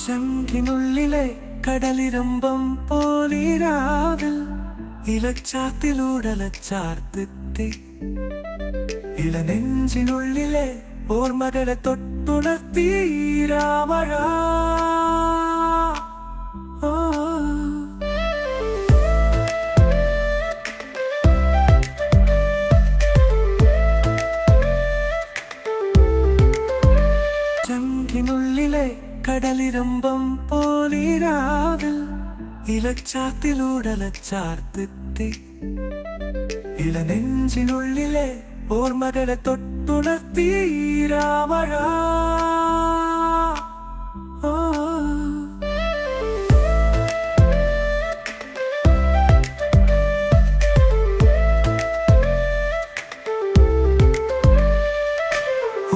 ശംഖിനുള്ളിലെ കടലിരമ്പം പോലിരാവിൽ ഇലച്ചാത്തിലൂടലച്ചാർത്തി ഇളനെഞ്ചിനുള്ളിലെ ഓർമ്മകളെ തൊട്ടുണർത്തീരാമഴ. ശംഖിനുള്ളിലെ കടലിരമ്പം പോലിരാവിൽ ഇലച്ചാത്തിലൂടലച്ചാർത്തി ഇളനെഞ്ചിനുള്ളിലെ ഓർമ്മകളെ തൊട്ടുണർത്തീരാമഴ.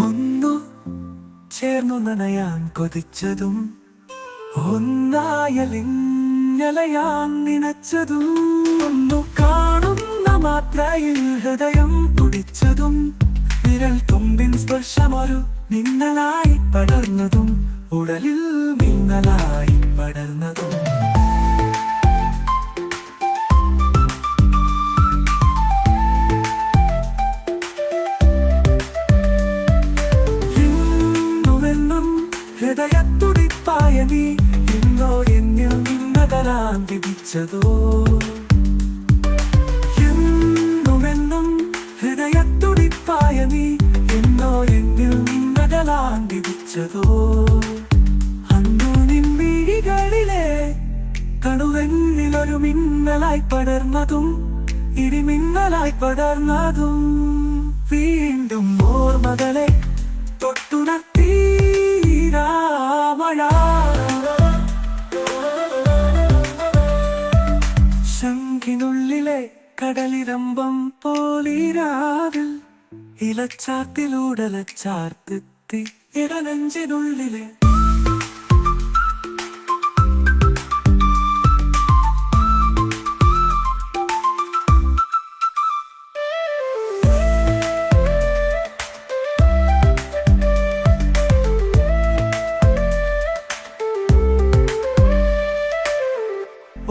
ഒന്നു ചേർന്നു നനയാൻ കൊതിച്ചതും ഒന്നായലിഞ്ഞലയാൻ നിനച്ചതും ഒന്നു കാണുന്ന മാത്രയിൽ ഹൃദയം തുടിച്ചതും വിരൽ തുമ്പിൻ സ്പർശമൊരു മിന്നലായി പടർന്നതും ഉടലിൽ മിന്നലായി പടർന്നതും ഇന്നുമെന്നും ഹൃദയത്തുടിപ്പായ നീ ഇന്നോ എന്നിൽ മിന്നലാൻ വിധിച്ചതോ. എന്നുമെന്നും ഹൃദയത്തുടിപ്പായ നീ എന്നോ എന്നിൽ മിന്നലാൻ വിധിച്ചതോ. അന്നു നിൻമിഴികളിലെ കണുവെന്നിലൊരു മിന്നലായി പടർന്നതും ഇടിമിന്നലായി പടർന്നതും വീണ്ടും ഓർമ്മകളെ തൊട്ടുണർത്തീരാമഴ. ശംഖിനുള്ളിലെ കടലിരമ്പം പോലിരാവിൽ ഇലച്ചാത്തിലൂടലച്ചാർത്തി ഇടനെഞ്ചിനുള്ളിലെ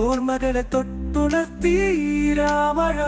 ഓർമ്മകളെ തൊട്ടുണർത്തീരാമഴ.